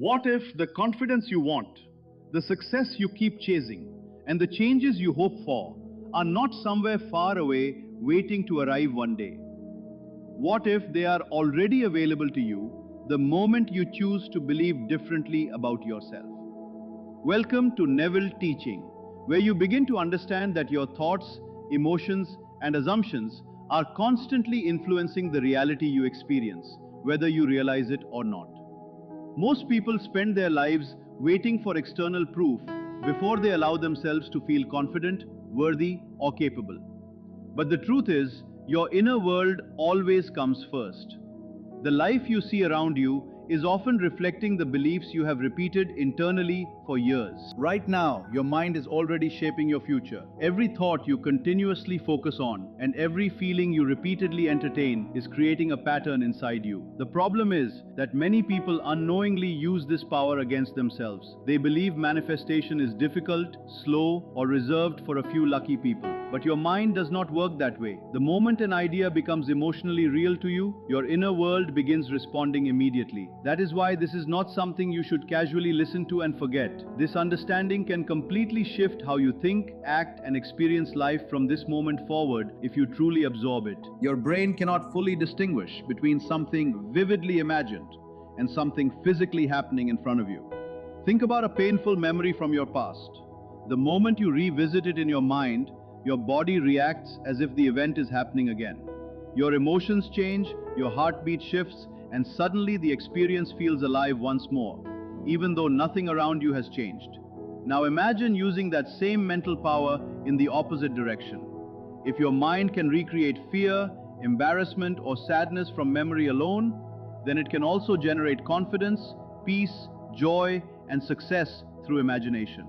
What if the confidence you want, the success you keep chasing, and the changes you hope for are not somewhere far away waiting to arrive one day? What if they are already available to you the moment you choose to believe differently about yourself? Welcome to Neville Teaching, where you begin to understand that your thoughts, emotions, and assumptions are constantly influencing the reality you experience, whether you realize it or not. Most people spend their lives waiting for external proof before they allow themselves to feel confident, worthy, or capable. But the truth is, your inner world always comes first. The life you see around you is often reflecting the beliefs you have repeated internally for years. Right now, your mind is already shaping your future. Every thought you continuously focus on and every feeling you repeatedly entertain is creating a pattern inside you. The problem is that many people unknowingly use this power against themselves. They believe manifestation is difficult, slow, or reserved for a few lucky people. But your mind does not work that way. The moment an idea becomes emotionally real to you, your inner world begins responding immediately. That is why this is not something you should casually listen to and forget. This understanding can completely shift how you think, act, and experience life from this moment forward if you truly absorb it. Your brain cannot fully distinguish between something vividly imagined and something physically happening in front of you. Think about a painful memory from your past. The moment you revisit it in your mind, your body reacts as if the event is happening again. Your emotions change, your heartbeat shifts, and suddenly the experience feels alive once more, even though nothing around you has changed. Now imagine using that same mental power in the opposite direction. If your mind can recreate fear, embarrassment, or sadness from memory alone, then it can also generate confidence, peace, joy, and success through imagination.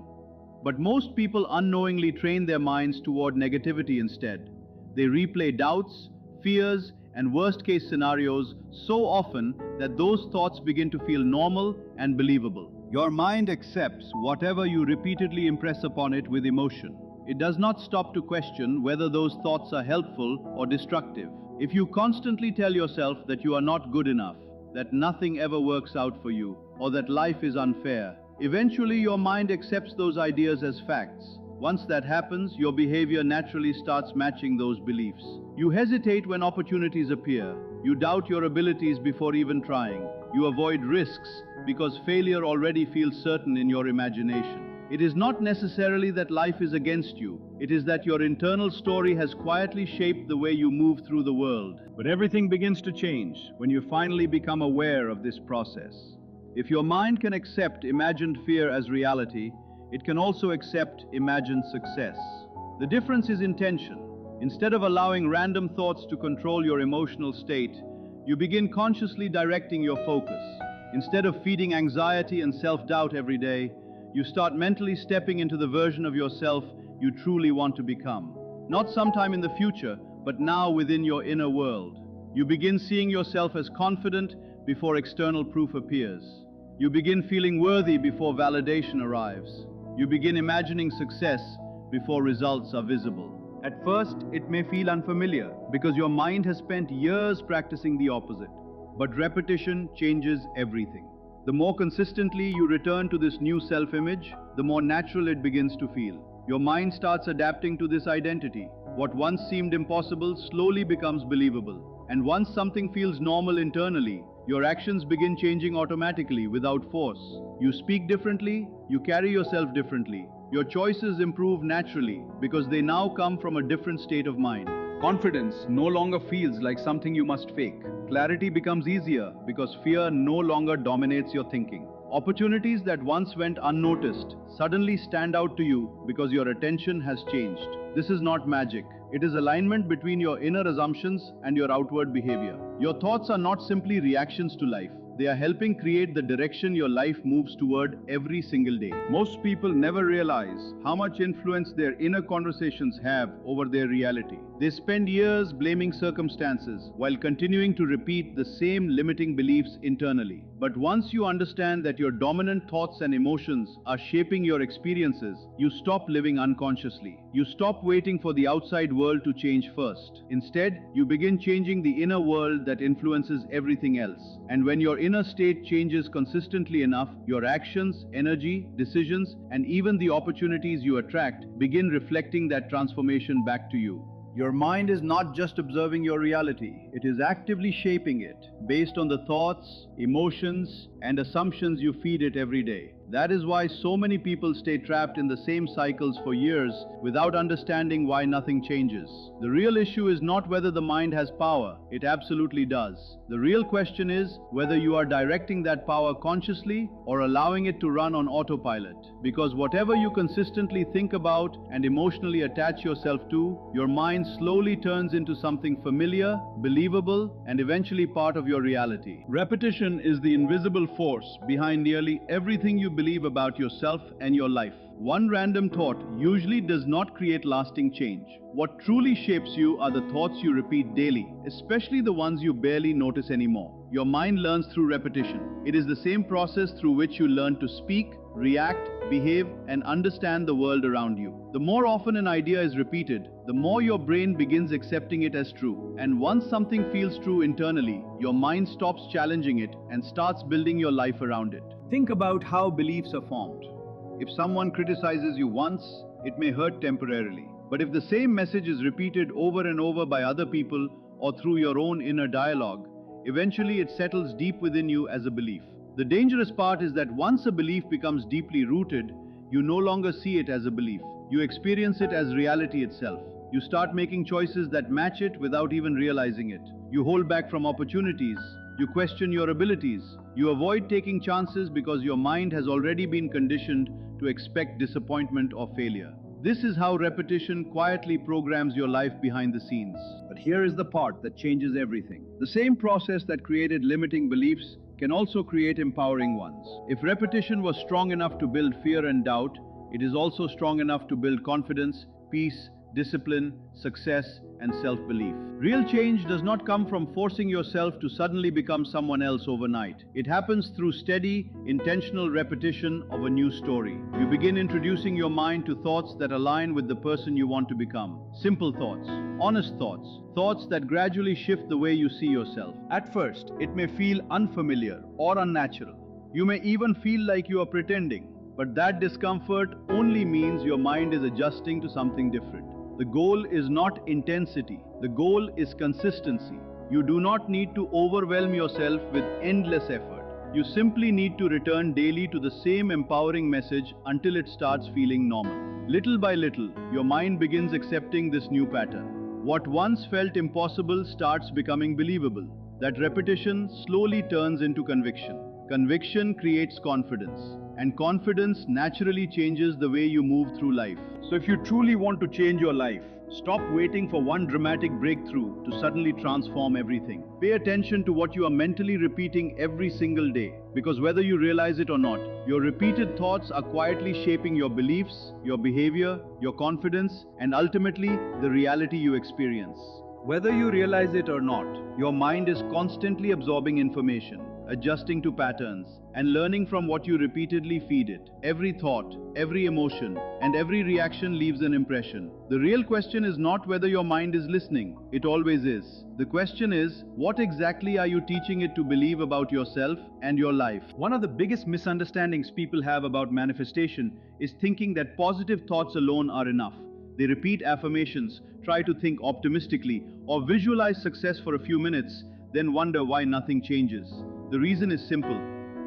But most people unknowingly train their minds toward negativity instead. They replay doubts, fears, and worst-case scenarios so often that those thoughts begin to feel normal and believable. Your mind accepts whatever you repeatedly impress upon it with emotion. It does not stop to question whether those thoughts are helpful or destructive. If you constantly tell yourself that you are not good enough, that nothing ever works out for you, or that life is unfair, eventually your mind accepts those ideas as facts. Once that happens, your behavior naturally starts matching those beliefs. You hesitate when opportunities appear. You doubt your abilities before even trying. You avoid risks because failure already feels certain in your imagination. It is not necessarily that life is against you. It is that your internal story has quietly shaped the way you move through the world. But everything begins to change when you finally become aware of this process. If your mind can accept imagined fear as reality, it can also accept imagined success. The difference is intention. Instead of allowing random thoughts to control your emotional state, you begin consciously directing your focus. Instead of feeding anxiety and self-doubt every day, you start mentally stepping into the version of yourself you truly want to become. Not sometime in the future, but now within your inner world. You begin seeing yourself as confident before external proof appears. You begin feeling worthy before validation arrives. You begin imagining success before results are visible. At first, it may feel unfamiliar because your mind has spent years practicing the opposite. But repetition changes everything. The more consistently you return to this new self-image, the more natural it begins to feel. Your mind starts adapting to this identity. What once seemed impossible slowly becomes believable. And once something feels normal internally, your actions begin changing automatically without force. You speak differently, you carry yourself differently. Your choices improve naturally because they now come from a different state of mind. Confidence no longer feels like something you must fake. Clarity becomes easier because fear no longer dominates your thinking. Opportunities that once went unnoticed suddenly stand out to you because your attention has changed. This is not magic. It is alignment between your inner assumptions and your outward behavior. Your thoughts are not simply reactions to life. They are helping create the direction your life moves toward every single day. Most people never realize how much influence their inner conversations have over their reality. They spend years blaming circumstances while continuing to repeat the same limiting beliefs internally. But once you understand that your dominant thoughts and emotions are shaping your experiences, you stop living unconsciously. You stop waiting for the outside world to change first. Instead, you begin changing the inner world that influences everything else. And when your inner inner state changes consistently enough, your actions, energy, decisions, and even the opportunities you attract begin reflecting that transformation back to you. Your mind is not just observing your reality, it is actively shaping it based on the thoughts, emotions, and assumptions you feed it every day. That is why so many people stay trapped in the same cycles for years without understanding why nothing changes. The real issue is not whether the mind has power, it absolutely does. The real question is whether you are directing that power consciously or allowing it to run on autopilot. Because whatever you consistently think about and emotionally attach yourself to, your mind slowly turns into something familiar, believable, and eventually part of your reality. Repetition is the invisible force behind nearly everything you believe about yourself and your life. One random thought usually does not create lasting change. What truly shapes you are the thoughts you repeat daily, especially the ones you barely notice anymore. Your mind learns through repetition. It is the same process through which you learn to speak, react, behave, and understand the world around you. The more often an idea is repeated, the more your brain begins accepting it as true. And once something feels true internally, your mind stops challenging it and starts building your life around it. Think about how beliefs are formed. If someone criticizes you once, it may hurt temporarily. But if the same message is repeated over and over by other people or through your own inner dialogue, eventually it settles deep within you as a belief. The dangerous part is that once a belief becomes deeply rooted, you no longer see it as a belief. You experience it as reality itself. You start making choices that match it without even realizing it. You hold back from opportunities. You question your abilities. You avoid taking chances because your mind has already been conditioned to expect disappointment or failure. This is how repetition quietly programs your life behind the scenes. But here is the part that changes everything. The same process that created limiting beliefs can also create empowering ones. If repetition was strong enough to build fear and doubt, it is also strong enough to build confidence, peace, discipline, success, and self-belief. Real change does not come from forcing yourself to suddenly become someone else overnight. It happens through steady, intentional repetition of a new story. You begin introducing your mind to thoughts that align with the person you want to become. Simple thoughts, honest thoughts, thoughts that gradually shift the way you see yourself. At first, it may feel unfamiliar or unnatural. You may even feel like you are pretending. But that discomfort only means your mind is adjusting to something different. The goal is not intensity. The goal is consistency. You do not need to overwhelm yourself with endless effort. You simply need to return daily to the same empowering message until it starts feeling normal. Little by little, your mind begins accepting this new pattern. What once felt impossible starts becoming believable. That repetition slowly turns into conviction. Conviction creates confidence. And confidence naturally changes the way you move through life. So if you truly want to change your life, stop waiting for one dramatic breakthrough to suddenly transform everything. Pay attention to what you are mentally repeating every single day. Because whether you realize it or not, your repeated thoughts are quietly shaping your beliefs, your behavior, your confidence, and ultimately the reality you experience. Whether you realize it or not, your mind is constantly absorbing information, adjusting to patterns, and learning from what you repeatedly feed it. Every thought, every emotion, and every reaction leaves an impression. The real question is not whether your mind is listening. It always is. The question is, what exactly are you teaching it to believe about yourself and your life? One of the biggest misunderstandings people have about manifestation is thinking that positive thoughts alone are enough. They repeat affirmations, try to think optimistically, or visualize success for a few minutes, then wonder why nothing changes. The reason is simple.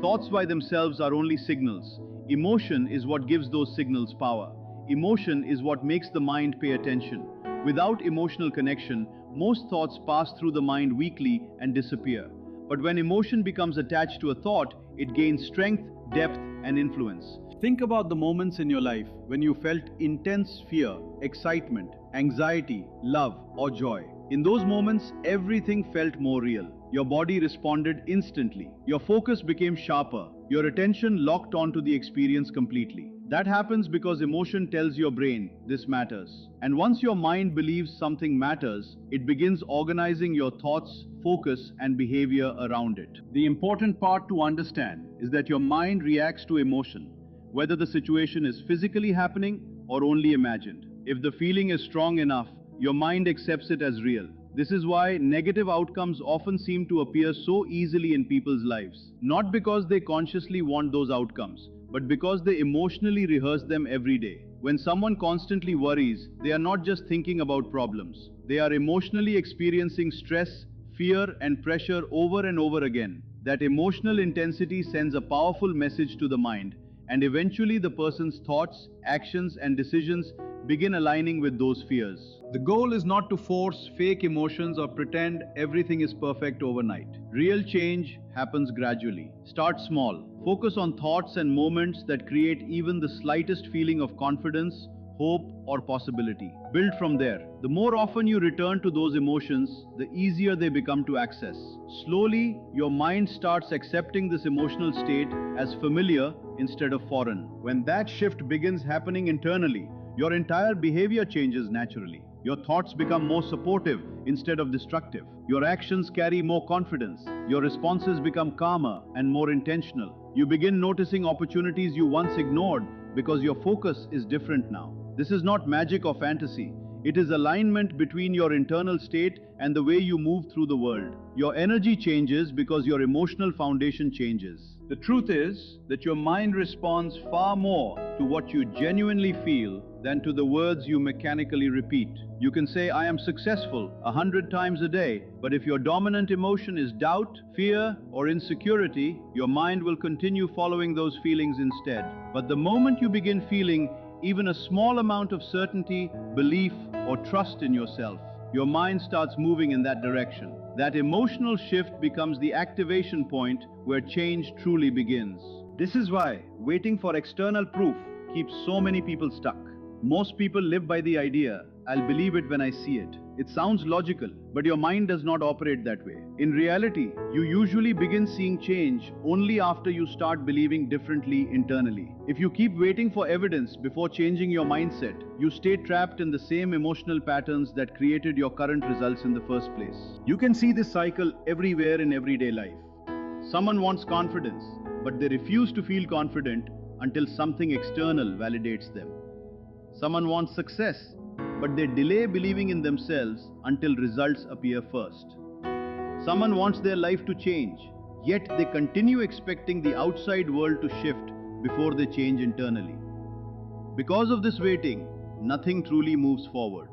Thoughts by themselves are only signals. Emotion is what gives those signals power. Emotion is what makes the mind pay attention. Without emotional connection, most thoughts pass through the mind weakly and disappear. But when emotion becomes attached to a thought, it gains strength, depth, and influence. Think about the moments in your life when you felt intense fear, excitement, anxiety, love, or joy. In those moments, everything felt more real. Your body responded instantly. Your focus became sharper. Your attention locked onto the experience completely. That happens because emotion tells your brain, this matters. And once your mind believes something matters, it begins organizing your thoughts, focus, and behavior around it. The important part to understand is that your mind reacts to emotion, whether the situation is physically happening or only imagined. If the feeling is strong enough, your mind accepts it as real. This is why negative outcomes often seem to appear so easily in people's lives. Not because they consciously want those outcomes, but because they emotionally rehearse them every day. When someone constantly worries, they are not just thinking about problems. They are emotionally experiencing stress, fear, and pressure over and over again. That emotional intensity sends a powerful message to the mind, and eventually the person's thoughts, actions, and decisions begin aligning with those fears. The goal is not to force fake emotions or pretend everything is perfect overnight. Real change happens gradually. Start small. Focus on thoughts and moments that create even the slightest feeling of confidence, hope, or possibility. Build from there. The more often you return to those emotions, the easier they become to access. Slowly, your mind starts accepting this emotional state as familiar instead of foreign. When that shift begins happening internally, your entire behavior changes naturally. Your thoughts become more supportive instead of destructive. Your actions carry more confidence. Your responses become calmer and more intentional. You begin noticing opportunities you once ignored because your focus is different now. This is not magic or fantasy. It is alignment between your internal state and the way you move through the world. Your energy changes because your emotional foundation changes. The truth is that your mind responds far more to what you genuinely feel than to the words you mechanically repeat. You can say, "I am successful" 100 times a day, but if your dominant emotion is doubt, fear, or insecurity, your mind will continue following those feelings instead. But the moment you begin feeling even a small amount of certainty, belief, or trust in yourself, your mind starts moving in that direction. That emotional shift becomes the activation point where change truly begins. This is why waiting for external proof keeps so many people stuck. Most people live by the idea, "I'll believe it when I see it." It sounds logical, but your mind does not operate that way. In reality, you usually begin seeing change only after you start believing differently internally. If you keep waiting for evidence before changing your mindset, you stay trapped in the same emotional patterns that created your current results in the first place. You can see this cycle everywhere in everyday life. Someone wants confidence, but they refuse to feel confident until something external validates them. Someone wants success, but they delay believing in themselves until results appear first. Someone wants their life to change, yet they continue expecting the outside world to shift before they change internally. Because of this waiting, nothing truly moves forward.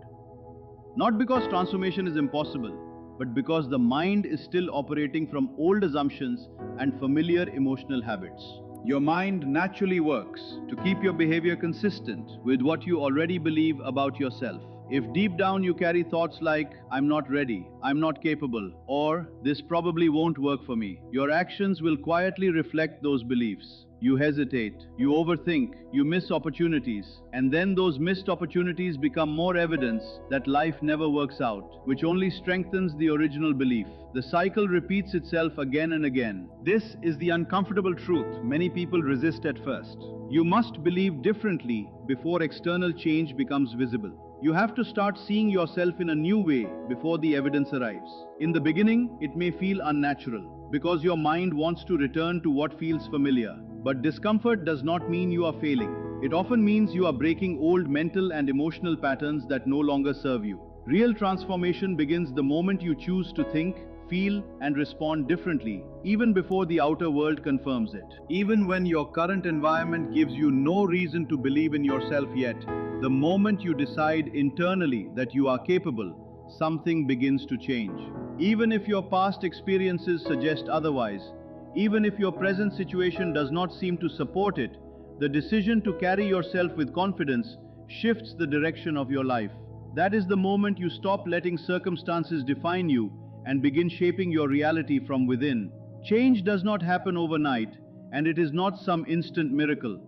Not because transformation is impossible, but because the mind is still operating from old assumptions and familiar emotional habits. Your mind naturally works to keep your behavior consistent with what you already believe about yourself. If deep down you carry thoughts like, "I'm not ready, I'm not capable," or "this probably won't work for me," your actions will quietly reflect those beliefs. You hesitate, you overthink, you miss opportunities, and then those missed opportunities become more evidence that life never works out, which only strengthens the original belief. The cycle repeats itself again and again. This is the uncomfortable truth many people resist at first. You must believe differently before external change becomes visible. You have to start seeing yourself in a new way before the evidence arrives. In the beginning, it may feel unnatural because your mind wants to return to what feels familiar. But discomfort does not mean you are failing. It often means you are breaking old mental and emotional patterns that no longer serve you. Real transformation begins the moment you choose to think, feel, and respond differently, even before the outer world confirms it. Even when your current environment gives you no reason to believe in yourself yet, the moment you decide internally that you are capable, something begins to change. Even if your past experiences suggest otherwise, even if your present situation does not seem to support it, the decision to carry yourself with confidence shifts the direction of your life. That is the moment you stop letting circumstances define you and begin shaping your reality from within. Change does not happen overnight, and it is not some instant miracle.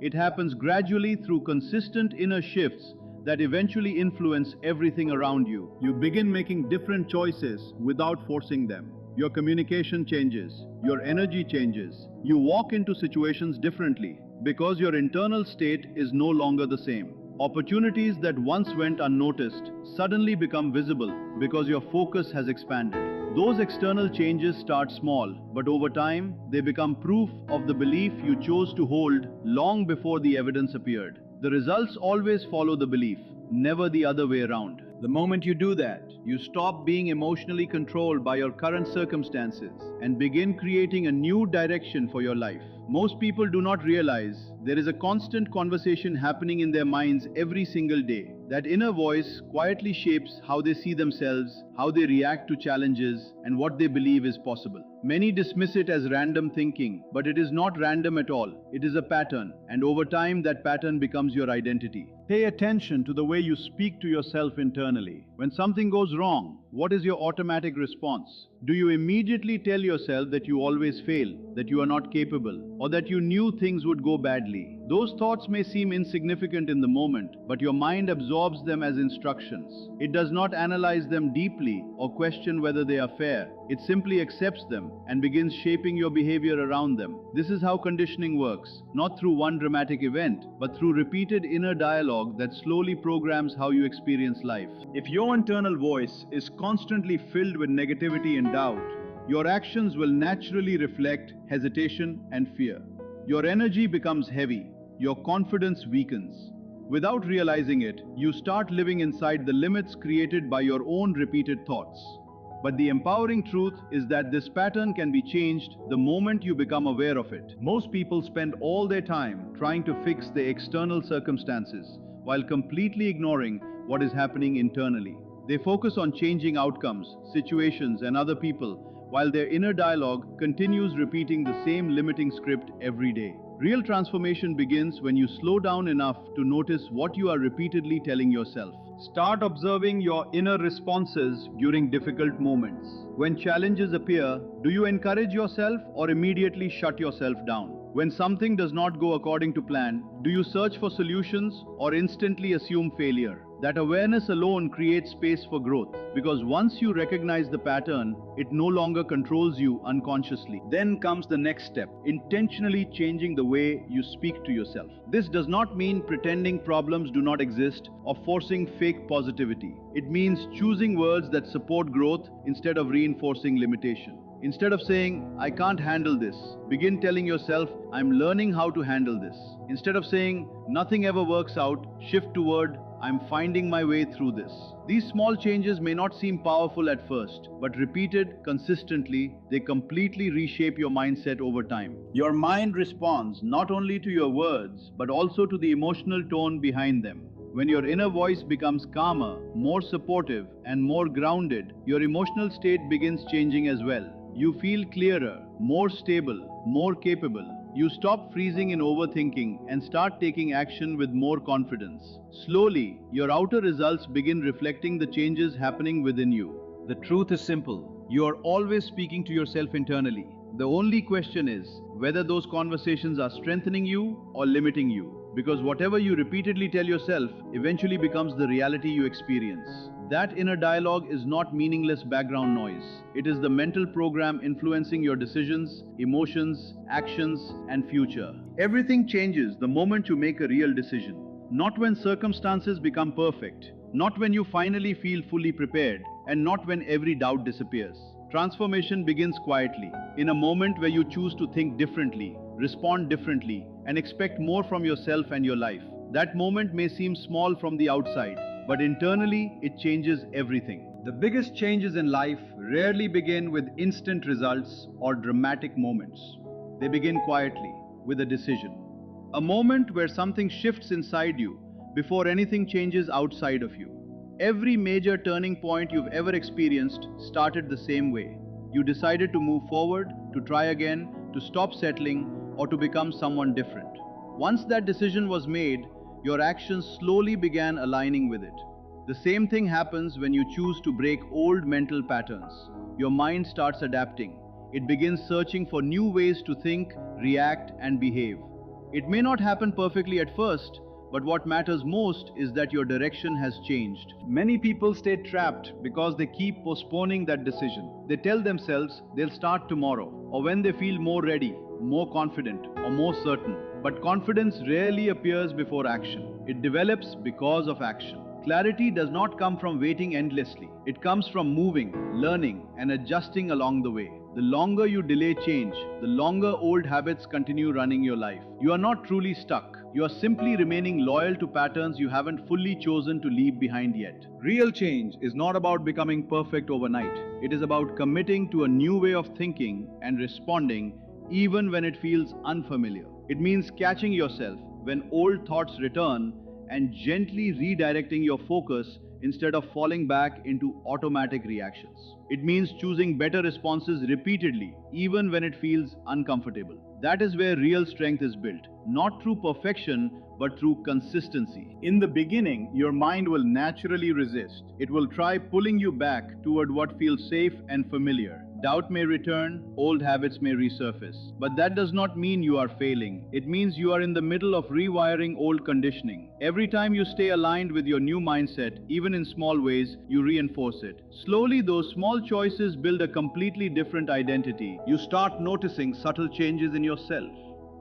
It happens gradually through consistent inner shifts that eventually influence everything around you. You begin making different choices without forcing them. Your communication changes, your energy changes. You walk into situations differently because your internal state is no longer the same. Opportunities that once went unnoticed suddenly become visible because your focus has expanded. Those external changes start small, but over time, they become proof of the belief you chose to hold long before the evidence appeared. The results always follow the belief, never the other way around. The moment you do that, you stop being emotionally controlled by your current circumstances and begin creating a new direction for your life. Most people do not realize there is a constant conversation happening in their minds every single day. That inner voice quietly shapes how they see themselves, how they react to challenges, and what they believe is possible. Many dismiss it as random thinking, but it is not random at all. It is a pattern, and over time that pattern becomes your identity. Pay attention to the way you speak to yourself internally. When something goes wrong, what is your automatic response? Do you immediately tell yourself that you always fail, that you are not capable, or that you knew things would go badly? Those thoughts may seem insignificant in the moment, but your mind absorbs them as instructions. It does not analyze them deeply or question whether they are fair. It simply accepts them and begins shaping your behavior around them. This is how conditioning works, not through one dramatic event, but through repeated inner dialogue that slowly programs how you experience life. If your internal voice is constantly filled with negativity and doubt, your actions will naturally reflect hesitation and fear. Your energy becomes heavy, your confidence weakens. Without realizing it, you start living inside the limits created by your own repeated thoughts. But the empowering truth is that this pattern can be changed the moment you become aware of it. Most people spend all their time trying to fix the external circumstances while completely ignoring what is happening internally. They focus on changing outcomes, situations, and other people, while their inner dialogue continues repeating the same limiting script every day. Real transformation begins when you slow down enough to notice what you are repeatedly telling yourself. Start observing your inner responses during difficult moments. When challenges appear, do you encourage yourself or immediately shut yourself down? When something does not go according to plan, do you search for solutions or instantly assume failure? That awareness alone creates space for growth, because once you recognize the pattern, it no longer controls you unconsciously. Then comes the next step, intentionally changing the way you speak to yourself. This does not mean pretending problems do not exist or forcing fake positivity. It means choosing words that support growth instead of reinforcing limitation. Instead of saying, "I can't handle this," begin telling yourself, "I'm learning how to handle this." Instead of saying, "Nothing ever works out," shift toward, "I'm finding my way through this." These small changes may not seem powerful at first, but repeated consistently, they completely reshape your mindset over time. Your mind responds not only to your words, but also to the emotional tone behind them. When your inner voice becomes calmer, more supportive, and more grounded, your emotional state begins changing as well. You feel clearer, more stable, more capable. You stop freezing in overthinking and start taking action with more confidence. Slowly, your outer results begin reflecting the changes happening within you. The truth is simple. You are always speaking to yourself internally. The only question is whether those conversations are strengthening you or limiting you. Because whatever you repeatedly tell yourself eventually becomes the reality you experience. That inner dialogue is not meaningless background noise. It is the mental program influencing your decisions, emotions, actions, and future. Everything changes the moment you make a real decision. Not when circumstances become perfect, not when you finally feel fully prepared, and not when every doubt disappears. Transformation begins quietly, in a moment where you choose to think differently, respond differently, and expect more from yourself and your life. That moment may seem small from the outside, but internally it changes everything. The biggest changes in life rarely begin with instant results or dramatic moments. They begin quietly, with a decision. A moment where something shifts inside you before anything changes outside of you. Every major turning point you've ever experienced started the same way. You decided to move forward, to try again, to stop settling, or to become someone different. Once that decision was made, your actions slowly began aligning with it. The same thing happens when you choose to break old mental patterns. Your mind starts adapting. It begins searching for new ways to think, react, and behave. It may not happen perfectly at first, but what matters most is that your direction has changed. Many people stay trapped because they keep postponing that decision. They tell themselves they'll start tomorrow, or when they feel more ready, more confident, or more certain. But confidence rarely appears before action. It develops because of action. Clarity does not come from waiting endlessly. It comes from moving, learning, and adjusting along the way. The longer you delay change, the longer old habits continue running your life. You are not truly stuck. You are simply remaining loyal to patterns you haven't fully chosen to leave behind yet. Real change is not about becoming perfect overnight. It is about committing to a new way of thinking and responding even when it feels unfamiliar. It means catching yourself when old thoughts return and gently redirecting your focus instead of falling back into automatic reactions. It means choosing better responses repeatedly, even when it feels uncomfortable. That is where real strength is built, not through perfection, but through consistency. In the beginning, your mind will naturally resist. It will try pulling you back toward what feels safe and familiar. Doubt may return, old habits may resurface. But that does not mean you are failing. It means you are in the middle of rewiring old conditioning. Every time you stay aligned with your new mindset, even in small ways, you reinforce it. Slowly, those small choices build a completely different identity. You start noticing subtle changes in yourself.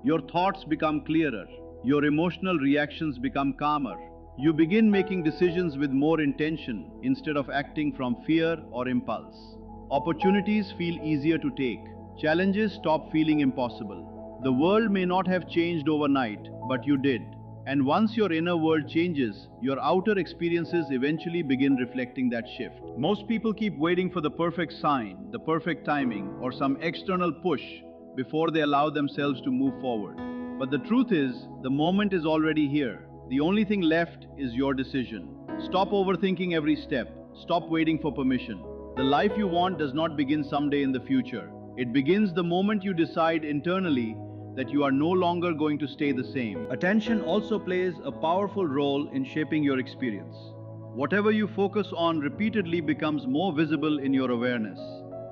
Your thoughts become clearer. Your emotional reactions become calmer. You begin making decisions with more intention instead of acting from fear or impulse. Opportunities feel easier to take. Challenges stop feeling impossible. The world may not have changed overnight, but you did. And once your inner world changes, your outer experiences eventually begin reflecting that shift. Most people keep waiting for the perfect sign, the perfect timing, or some external push before they allow themselves to move forward. But the truth is, the moment is already here. The only thing left is your decision. Stop overthinking every step. Stop waiting for permission. The life you want does not begin someday in the future. It begins the moment you decide internally that you are no longer going to stay the same. Attention also plays a powerful role in shaping your experience. Whatever you focus on repeatedly becomes more visible in your awareness.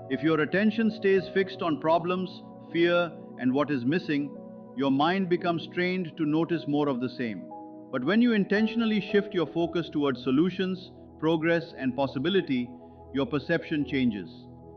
If your attention stays fixed on problems, fear, and what is missing, your mind becomes trained to notice more of the same. But when you intentionally shift your focus towards solutions, progress, and possibility, your perception changes.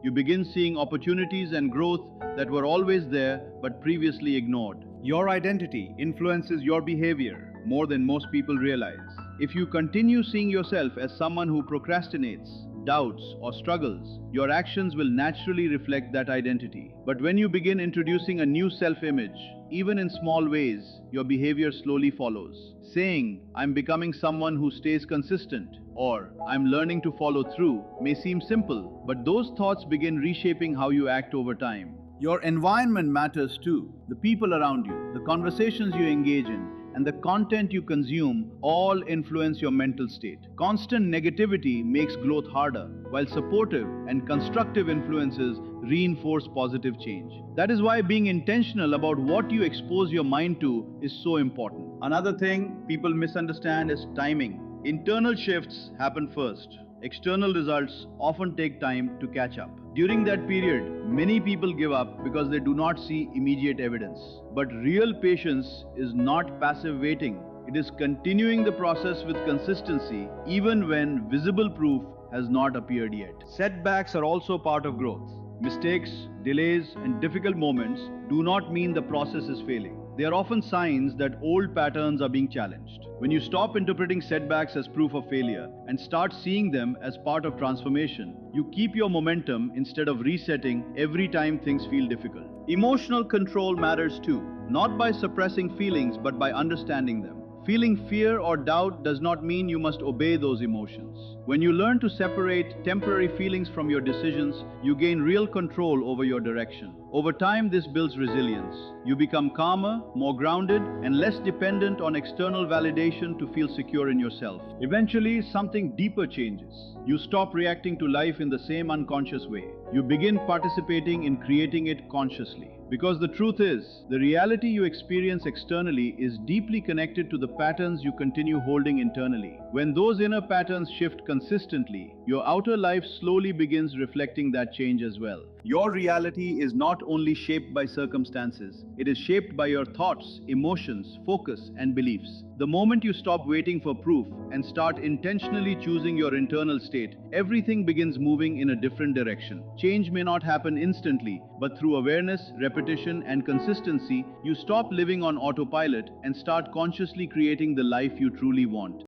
You begin seeing opportunities and growth that were always there but previously ignored. Your identity influences your behavior more than most people realize. If you continue seeing yourself as someone who procrastinates, doubts, or struggles, your actions will naturally reflect that identity. But when you begin introducing a new self-image, even in small ways, your behavior slowly follows. Saying, "I'm becoming someone who stays consistent," or "I'm learning to follow through," may seem simple, but those thoughts begin reshaping how you act over time. Your environment matters too. The people around you, the conversations you engage in, and the content you consume all influence your mental state. Constant negativity makes growth harder, while supportive and constructive influences reinforce positive change. That is why being intentional about what you expose your mind to is so important. Another thing people misunderstand is timing. Internal shifts happen first. External results often take time to catch up. During that period, many people give up because they do not see immediate evidence. But real patience is not passive waiting. It is continuing the process with consistency even when visible proof has not appeared yet. Setbacks are also part of growth. Mistakes, delays, and difficult moments do not mean the process is failing. They are often signs that old patterns are being challenged. When you stop interpreting setbacks as proof of failure and start seeing them as part of transformation, you keep your momentum instead of resetting every time things feel difficult. Emotional control matters too, not by suppressing feelings but by understanding them. Feeling fear or doubt does not mean you must obey those emotions. When you learn to separate temporary feelings from your decisions, you gain real control over your direction. Over time, this builds resilience. You become calmer, more grounded, and less dependent on external validation to feel secure in yourself. Eventually, something deeper changes. You stop reacting to life in the same unconscious way. You begin participating in creating it consciously. Because the truth is, the reality you experience externally is deeply connected to the patterns you continue holding internally. When those inner patterns shift consistently, your outer life slowly begins reflecting that change as well. Your reality is not only shaped by circumstances, it is shaped by your thoughts, emotions, focus, and beliefs. The moment you stop waiting for proof and start intentionally choosing your internal state, everything begins moving in a different direction. Change may not happen instantly, but through awareness, repetition, and consistency, you stop living on autopilot and start consciously creating the life you truly want.